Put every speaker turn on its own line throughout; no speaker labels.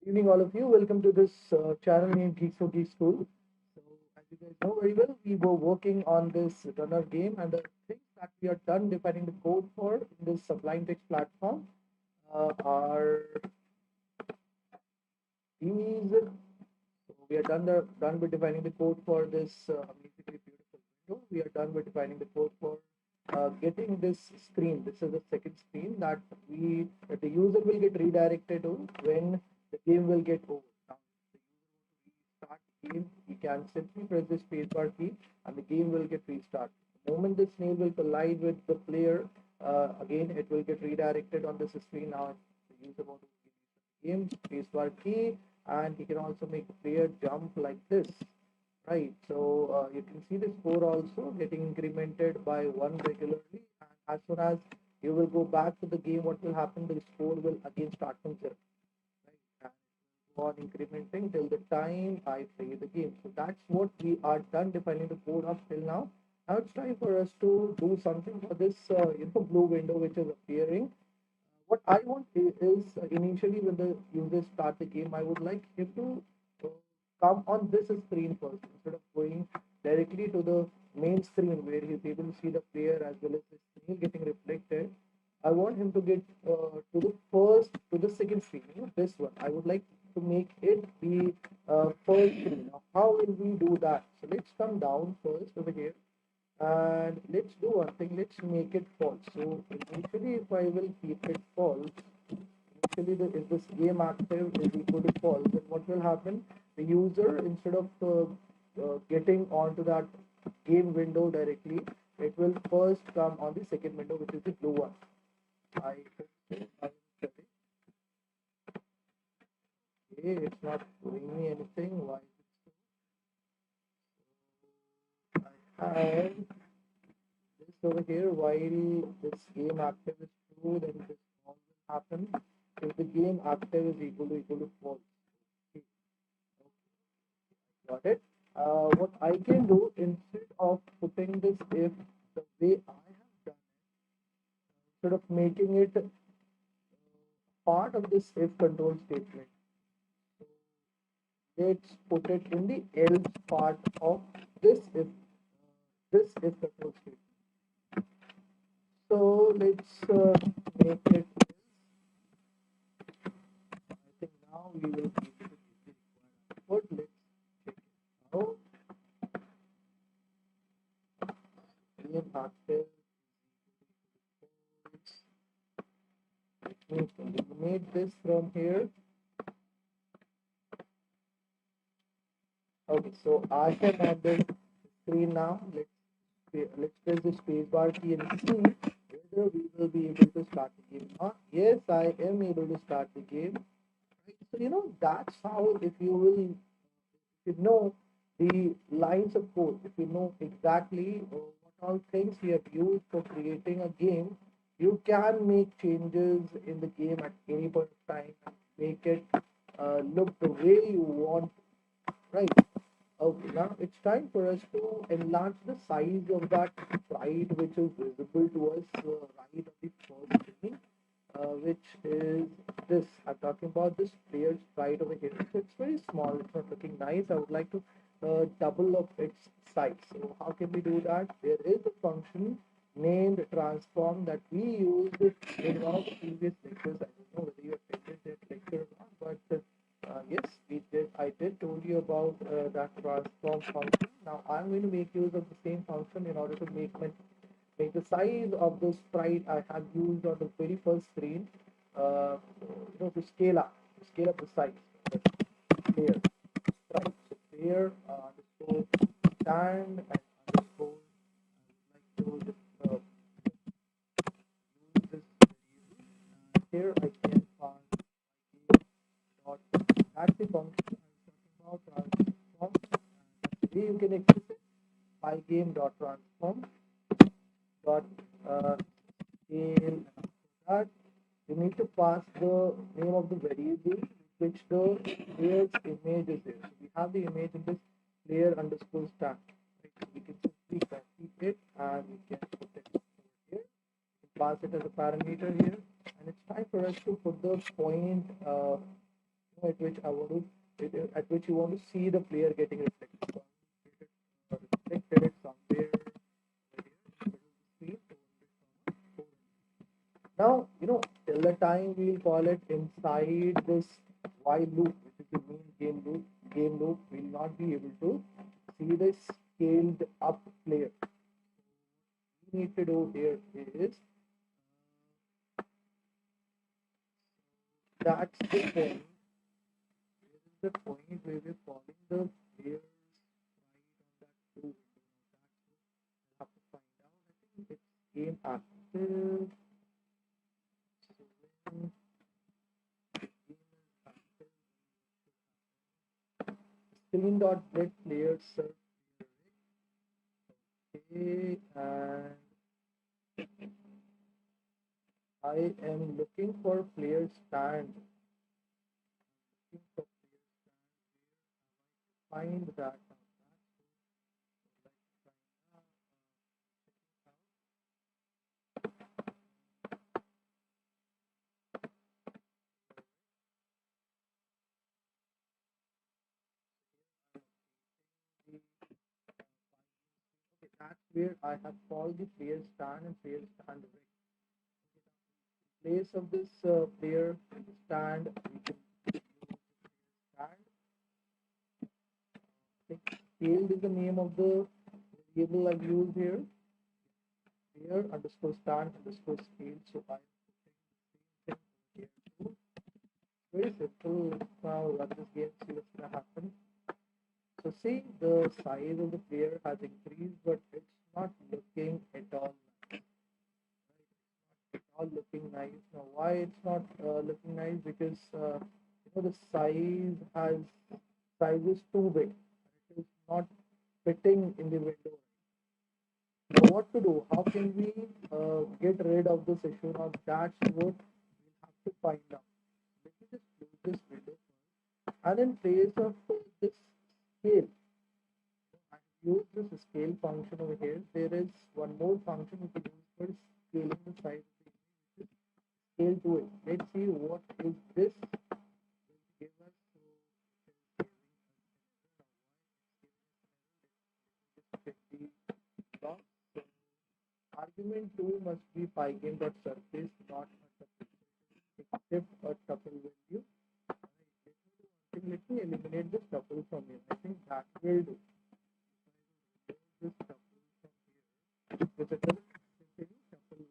Evening, all of you. Welcome to this channel named Geeks for Geeks School. So, as you guys know very well, we were working on this runner game, and the things that we are done defining the code for in this Sublime text platform are these. So, we are done with defining the code for this amazingly beautiful window. We are done with defining the code for getting this screen. This is the second screen that the user will get redirected to when the game will get over. Now, start game, he can simply press the spacebar key and the game will get restarted. The moment the snail will collide with the player, again it will get redirected on this screen. Now the user want to game, spacebar key, and he can also make the player jump like this. Right, so you can see the score also getting incremented by one regularly, and as soon as you will go back to the game, what will happen? The score will again start from zero, right? And go on incrementing till the time I play the game. So that's what we are done defining the code up till now. Now it's time for us to do something for this blue window which is appearing. What I want is initially when the users start the game, I would like him to uh, come on this screen first instead of going directly to the main screen where he's able to see the player as well as the screen getting reflected. I want him to get to the second screen, this one. I would like to make it the first screen. Now, how will we do that? So let's come down first over here and let's do one thing. Let's make it false. So initially, if I will keep it false, initially if this game active is equal to false, then what will happen? The user, instead of getting onto that game window directly, it will first come on the second window, which is the blue one. I hope so. I am correct. Okay, it's not showing me anything. Why is it so? I have this over here. While this game active is true, then this wrong will happen. If the game active is equal to false. Okay, got it. What I can do instead of putting this if the way I have done, instead of making it part of this if control statement, let's put it in the else part of this if control statement. So let's make it. I think now we will be able to get the required output. Let's check it out. Game active. Let me eliminate this from here. Okay, so I am on the screen now. Let's press the spacebar key and see whether we will be able to start the game. Yes, I am able to start the game. Right? So that's how if you know the lines of code, if you know exactly what all things we have used for creating a game, you can make changes in the game at any point of time and make it look the way you want, right? Okay, now it's time for us to enlarge the size of that sprite which is visible to us right on the first screen, which is this. I'm talking about this player sprite over here. So it's very small, it's not looking nice. I would like to double up its size. So how can we do that? There is a function named transform that we used in one of the previous lectures. I don't know whether you attended that lecture or not, but yes, we did. I did told you about that transform function. Now I'm going to make use of the same function in order to make the size of the sprite I have used on the very first screen. To scale up the size. Here, right? So here, underscore stand and underscore. I would like to just use this variable. And here I can pass dot. That's the function I was talking about transform. And that's the way you can access it. Pygame dot transform dot scale. And after that, you need to pass the name of the variable which the player's image is there. So we have the image in this player underscore stack. Right? So we can simply copy it and we can put it over here. We can pass it as a parameter here. And it's time for us to put the point at which I want to at which you want to see the player getting reflected. So I reflected it somewhere over here in the middle of the screen. Now, till the time we'll call it inside this while loop, which is the main game loop, we'll not be able to see the scaled up player. What we need to do here is that's the point. This is the point where we're calling the players right on that loop. That's what I have to find out. I think it's game active. So when game is active, screen.get player search. Okay, and I am looking for player stand. Looking for player stand. Find that. Okay, that's where I have called the player stand and player stand rec. In place of this player stand, we can use stand. I think scaled is the name of the variable I've used here. Player underscore stand underscore scale. So I'm putting the same thing here too. Very simple. Let's now run this game, see what's gonna happen. So see, the size of the player has increased, but it's not looking at all nice. Right? It's not at all looking nice. Now, why it's not looking nice? Because the size is too big. It is not fitting in the window. So what to do? How can we get rid of this issue? Now that's what we'll have to find out. Let me just close this window first. And in place of this scale, I use this scale function over here. There is one more function we can use for scaling the size of the image, which is scale to it. Let's see what is this going to give us. So it is giving us an error. Now why it's giving us an error? Let's check the log. So argument 2 must be pygame.surface, not a tuple. Except a tuple value. Right, let me eliminate this tuple from here. I think that will do. This tuple from here, because it doesn't accept any tuple value as an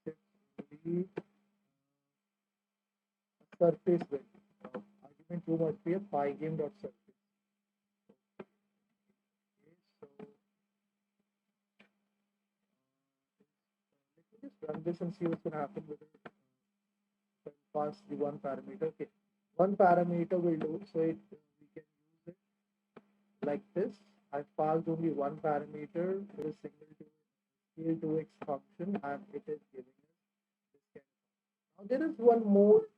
argument. It accepts only a surface value. Argument 2 must be a pygame.surface. Okay, so let me just run this and see what's going to happen with it. Pass the one parameter. Okay, one parameter will do. So we can use it like this. I've passed only one parameter with a single scale 2x function, and it is giving us this kind of. Now there is one more,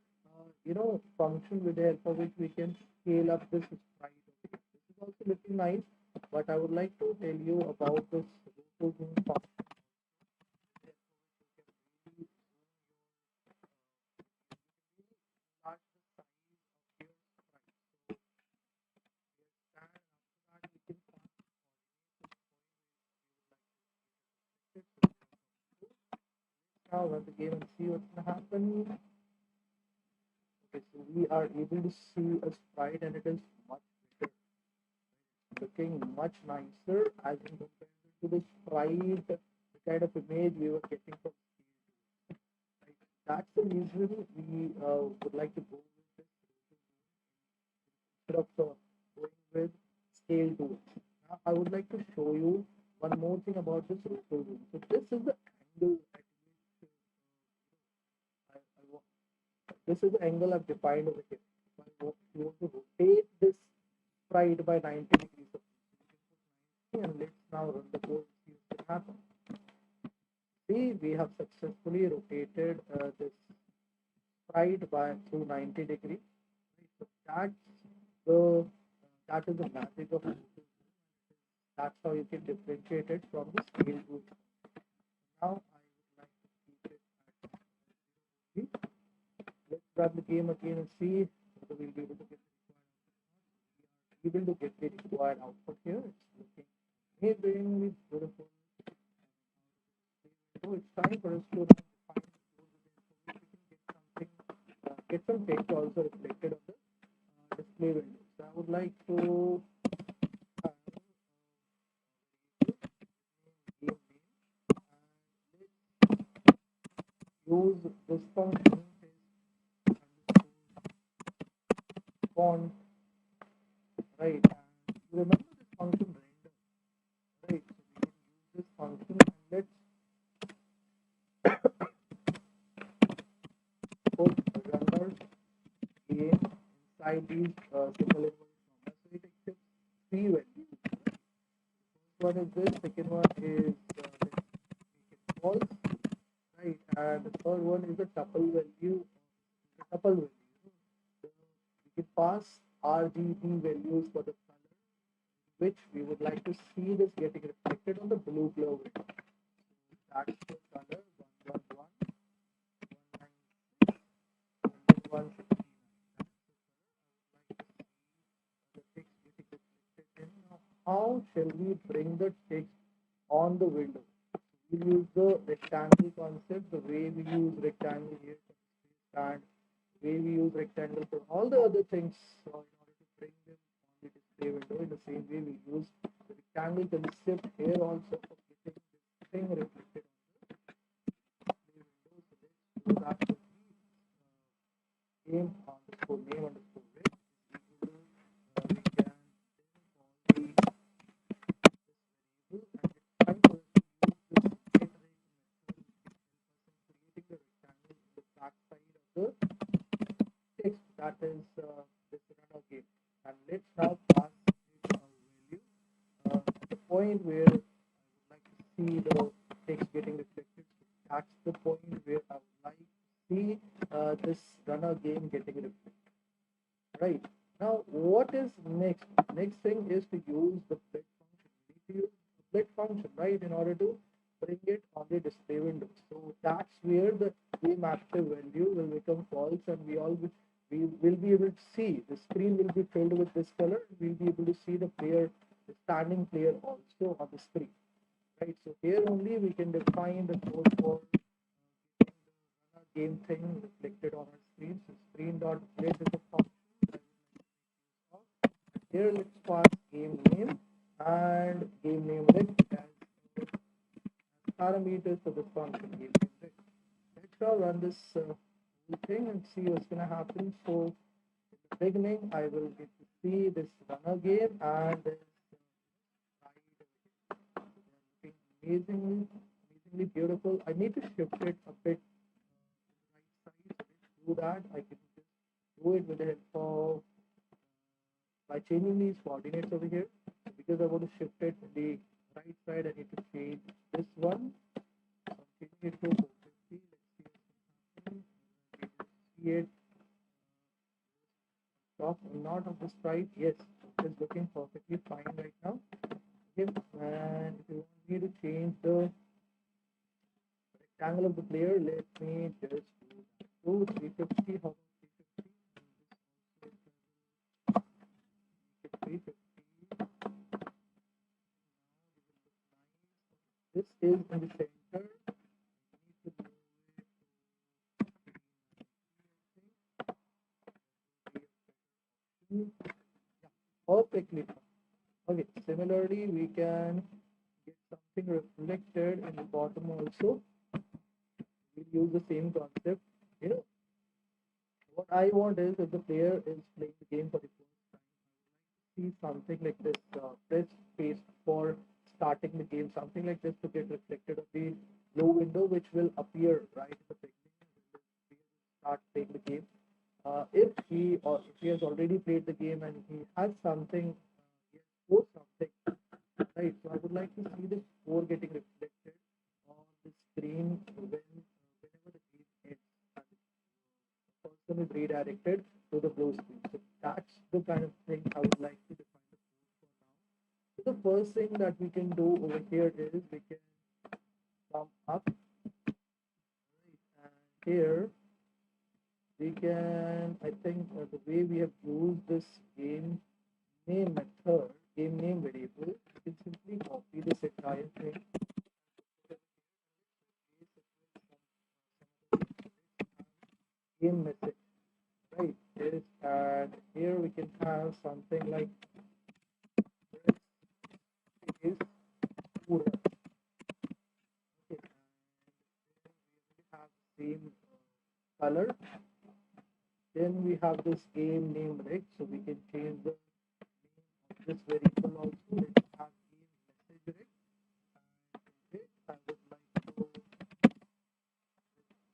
function with the help of which we can scale up this sprite. Okay, this is also looking nice, but I would like to tell you about this roto zoom function. Enlarge the size of your sprite. So and after that we can pass the coordinates now run the game and see what's gonna happen. Okay, so we are able to see a sprite and it is much better, looking much nicer as in comparison to the sprite, the kind of image we were getting from right? That's the reason we would like to go with this instead of going with scale tools. Now I would like to show you one more thing about this rotor zoom. So this is the angle at which this is the angle I've defined over here. If I want to rotate this sprite by 90 degrees, so you can put 90 and let's now run the code and see what can happen. See, we have successfully rotated this sprite by through 90 degrees. Right? So that is the magic of rotor zoom. That's how you can differentiate it from the scale tool. Now I would like to keep it at 0. Let's run the game again and see whether we'll be able to get the required output here. It's looking amazing, beautiful. So it's time for us to define the code within, so we can get some text also reflected on the display window. So I would like to uh, game name and let's use this function font, right? And you remember this function render, right? So we can use this function and let's put render game inside these simple inverted commas. So it accepts three values. One is this, second one is let's make it false, right? And the third one is the tuple value, So we can pass RGB values for the color, which we would like to see this getting reflected on the blue glow window. That's the color 111, 160. The text getting reflected in. Now, how shall we bring the text on the window? We use the rectangle concept, the way we use rectangle here and the way we use rectangle for all the other things in order to bring them on the display window. In the same way, we use the rectangle concept here also for getting this thing reflected on the display window. So let's use that to game underscore name underscore red. We can then call the variable and it's time for us to use this get array method which can help us in creating the rectangle in the back side of the text that is this runner game. And let's now pass it a value at the point where I would like to see the text getting reflected. That's the point where I would like to see this runner game getting reflected. Right. Now, what is next? Next thing is to use the split function. We need to use the split function, right, in order to bring it on the display window. So that's where the game active value will become false, and we will be able to see the screen will be filled with this color. We'll be able to see the player, the standing player also on the screen, right? So here only we can define the code for game thing reflected on our screen. So screen dot split is a function. Here let's pass game name and game name list as parameters for this function game name list. Let's now run this whole thing and see what's gonna happen. So in the beginning, I will get to see this runner game and this looking amazingly beautiful. I need to shift it a bit right side. So let's do that. I can just do it with the help of by changing these coordinates over here. Because I want to shift it to the right side, I need to change this one. So I'm changing it to 450. Let's see it. Top or not of the sprite. Yes, it's looking perfectly fine right now. Okay, and if you want me to change the rectangle of the player, let me just do 350. How about 350? This is in the center. Yeah, perfectly. Okay, similarly, we can get something reflected in the bottom also. We'll use the same concept. You know, what I want is if the player is playing the game for the first time, see something like this, press space for starting the game, something like this to get reflected on the low window, which will appear right in the beginning when the player start playing the game. If he has already played the game and he has something, he has scored something, right? So I would like to see the score getting reflected on the screen whenever the game ends. And the person is redirected to the blue screen. So that's the kind of thing I would like to define the code for now. So the first thing that we can do over here is we can come up, right, and here we can, I think, the way we have used this game name method, game name variable, we can simply copy this entire thing, game message, right? This, and here we can have something like this is Pura. Okay, we have same color. Then we have this game name, right? So we can change the this variable also. Let's have game message, right? Okay, I would like to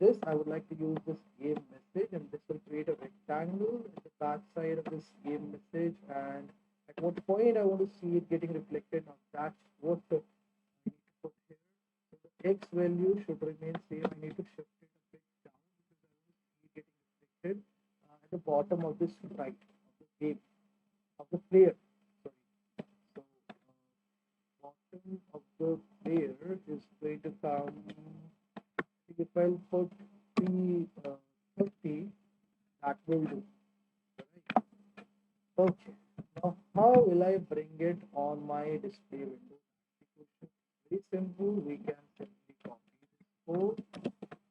this. I would like to use this game message, and this will create a rectangle at the back side of this game message. And at what point I want to see it getting reflected. Now that's what I need to put here. So the x value should remain same. I need to shift it a bit down because I want to see it getting reflected at the bottom of this sprite of the game of the player. Sorry. So bottom of the player is going to come. If I'll put the 50, that will do. Right? Okay. Now, how will I bring it on my display window? Very simple. We can simply copy this code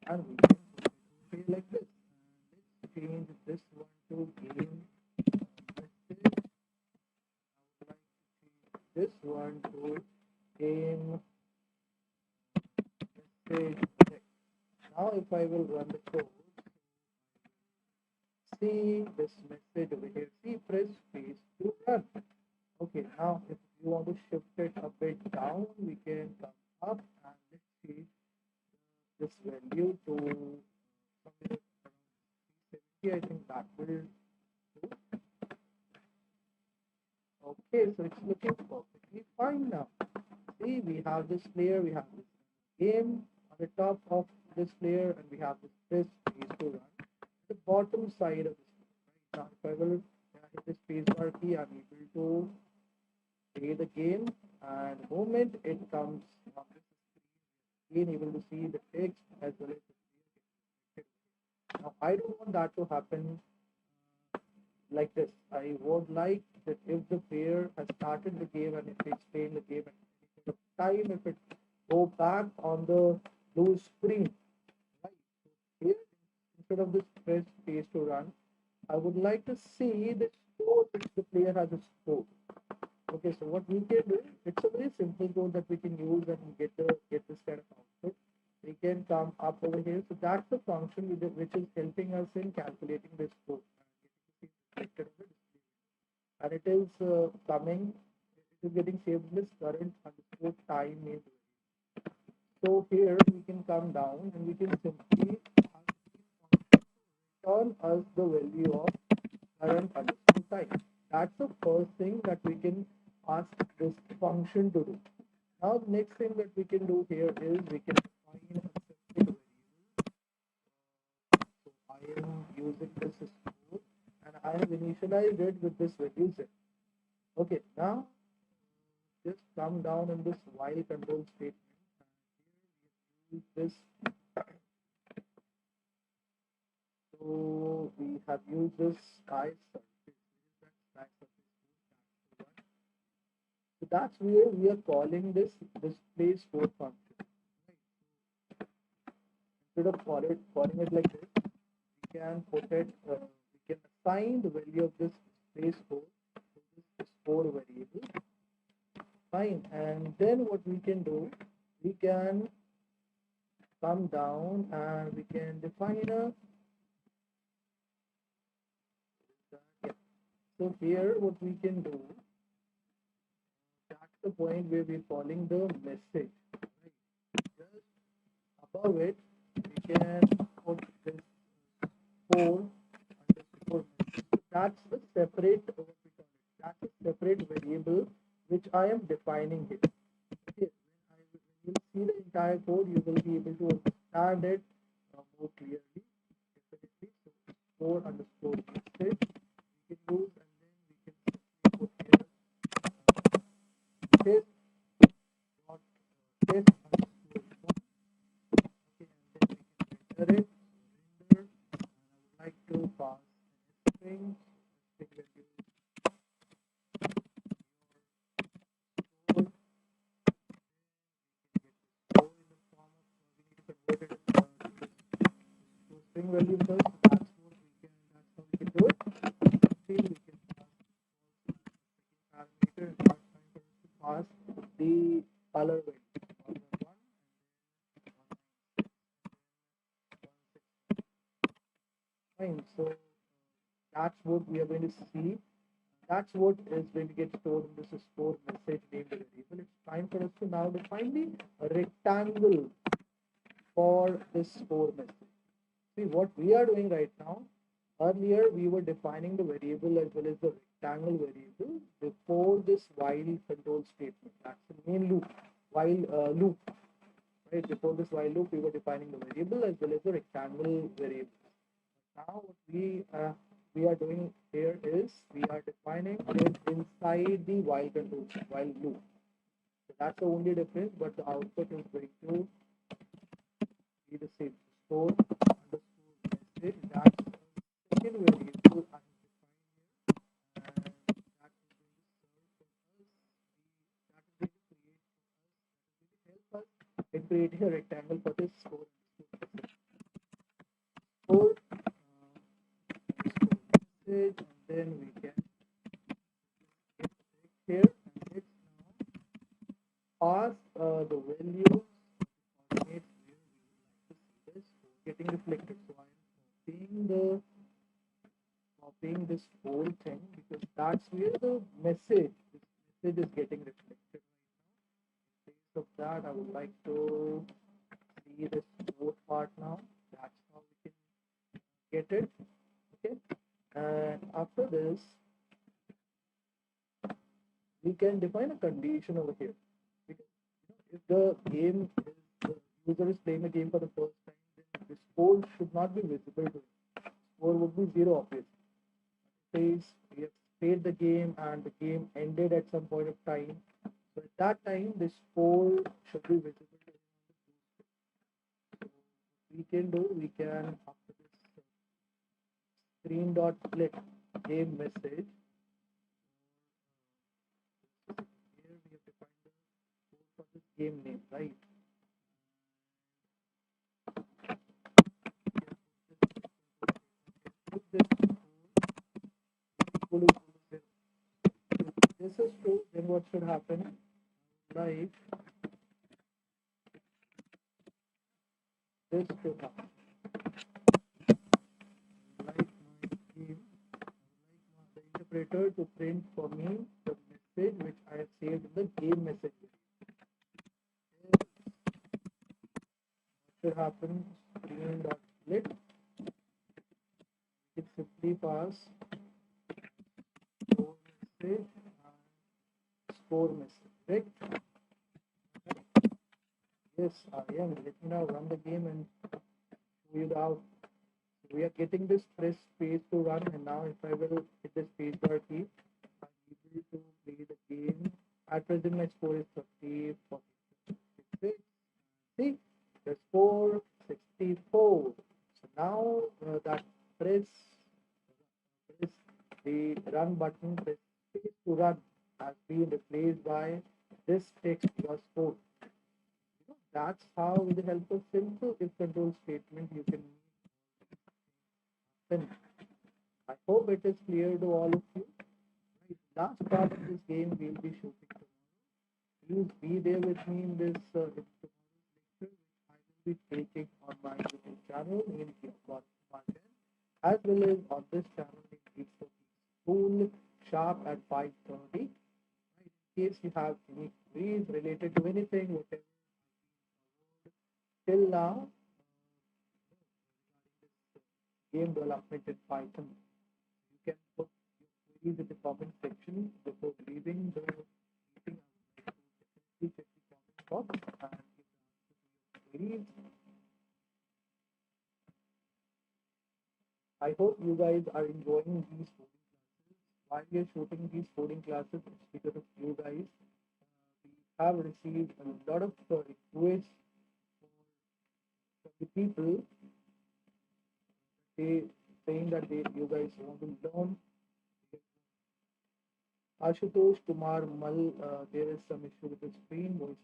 and we can put it over here like this. Let's change this one to game message. I would like to change this one to game message text. Now, if I will run the code, see this message over here. See, press space to run. Okay, now if you want to shift it a bit down, we can come up and let's see this value to somewhere around 370. I think that will do. Okay, so it's looking perfectly fine now. See, we have this player, we have this game on the top of this player, and we have this space to run. The bottom side of this. Right now, if I will hit the spacebar key, I'm able to play the game, and the moment it comes on this screen, again able to see the text as well as the text. Now, I don't want that to happen like this. I would like that if the player has started the game and if it's playing the game at any point of time, if it go back on the blue screen, right? So here, instead of this press space to run, I would like to see the score which the player has scored. Okay, so what we can do, it's a very simple code that we can use and get this kind of output. We can come up over here. So that's the function which is helping us in calculating this code and getting it reflected on the display. And it is coming, it is getting saved in this current underscore time main variable. So here we can come down and we can simply return us the value of current underscore time. That's the first thing that we can ask this function to do. Now the next thing that we can do here is we can define a separate variable. So I am using this score and I have initialized it with this value z. Okay, now just come down in this while control statement and here we use this. So we have used this sky surface. Where is that sky surface? That's the one. So that's where we are calling this display store function. Right? Instead of calling it like this, we can put it. We can assign the value of this display store to this store variable. Fine, and then what we can do, we can come down and we can define a. Yeah. So here, what we can do, that's the point where we're calling the message. Right? Just above it, we can put this 4 underscore message. So that's a separate, what we call it, that's a separate variable which I am defining here. Okay, when you see the entire code, you will be able to understand it more clearly. Definitely. So 4 underscore message we can use, and then we can simply put here test dot test underscore one. Okay, and then we can render it. Render, and I would like color value. Fine. So that's what we are going to see. That's what is going to get stored in this store message named variable. It's time for us to now define the rectangle for this store message. See what we are doing right now. Earlier we were defining the variable as well as the rectangle variable before this while control statement. That's the main loop. While loop. Right, before this while loop we were defining the variable as well as the rectangle variable. Now what we are doing here is we are defining it inside the while control while loop. So that's the only difference, but the output is going to be the same. Store underscore message. That's the second variable I have defined here, and that is going to serve for us. That is going to help us in creating a rectangle for this store. Store message, and then we can here and let's now pass the values coordinates where we would like to see this getting reflected. So I am copying this whole thing because that's where the this message is getting reflected right now. In place of that, I would like to see this code part now. That's how we can get it. Okay, and after this we can define a condition over here. Because if the game is the user is playing the game for the first time, then the score should not be visible to him. Score would be zero, obviously. It says we have played the game and the game ended at some point of time. So at that time, the score should be visible to him. So what we can do, we can after this screen dot split game message. Here we have defined the code for this game name, right? Put this equal to zero. If this is true, then what should happen? Like this should happen. Like my game, like the interpreter to print for me the message which I have saved in the game message. Should happen screen dot split. It simply pass score message and score message, right? Yes, I am. Let me now run the game and show you the out. We are getting this press space to run, and now if I will hit the space bar key, I'm able to play the game. At present, my score is 30, 40, 66. See, the score 64. So now that press press the run button, press space to run has been replaced by this text your score. That's how with the help of simple if control statement you can finish. I hope it is clear to all of you. Right. Last part of this game we'll be shooting tomorrow. Please be there with me in this tomorrow's lecture, which I will be taking on my YouTube channel in GeeksforGeeks, as well as on this channel in GeeksforGeeks School sharp at 5:30. Right. In case you have any queries related to anything, whatever till now game development in Python, you can put your queries in the comment section before leaving the meeting. Definitely check the comment box and give the answer to your queries. I hope you guys are enjoying these coding classes. While we are shooting these coding classes, it's because of you guys. We have received a lot of requests from the people they saying that you guys want to learn. Ashutosh Kumar Mal, there is some issue with the screen voice.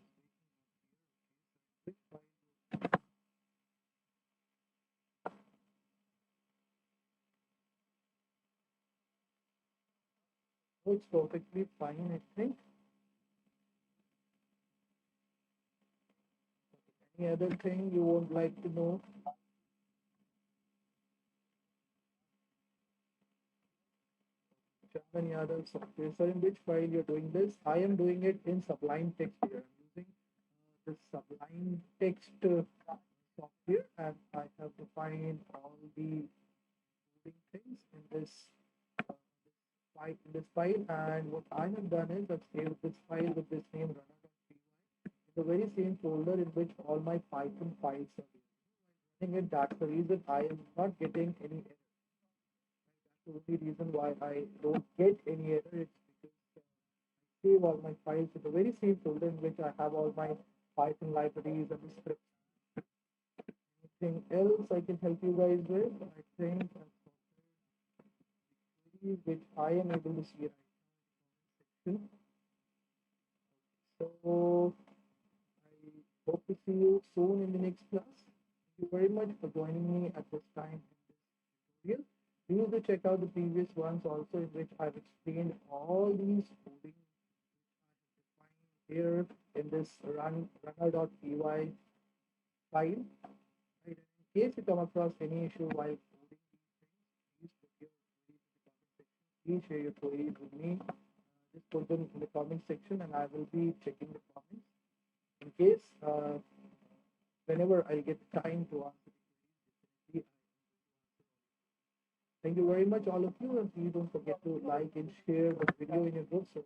Oh, it's perfectly fine, I think. Any other thing you would like to know? Chandan Yadav software. So in which file you're doing this? I am doing it in Sublime text here. I'm using the Sublime text software, and I have defined all the coding things in uh, this file. And what I have done is I've saved this file with this name runner.py in the very same folder in which all my Python files are running it. That's the reason I am not getting any error. That's the only reason why I don't get any error. It's because save all my files in the very same folder in which I have all my Python libraries and the scripts. Anything else I can help you guys with? I think which I am able to see right now. So I hope to see you soon in the next class. Thank you very much for joining me at this time in this tutorial. Please do check out the previous ones also in which I've explained all these coding here in this runner.py file. Right? In case you come across any issue while coding these things, please put your queries in the comment section. Please share your queries with me. Just put them in the comment section and I will be checking the comments. In case whenever I get time to answer the queries, thank you very much all of you, and please don't forget to like and share the video in your group so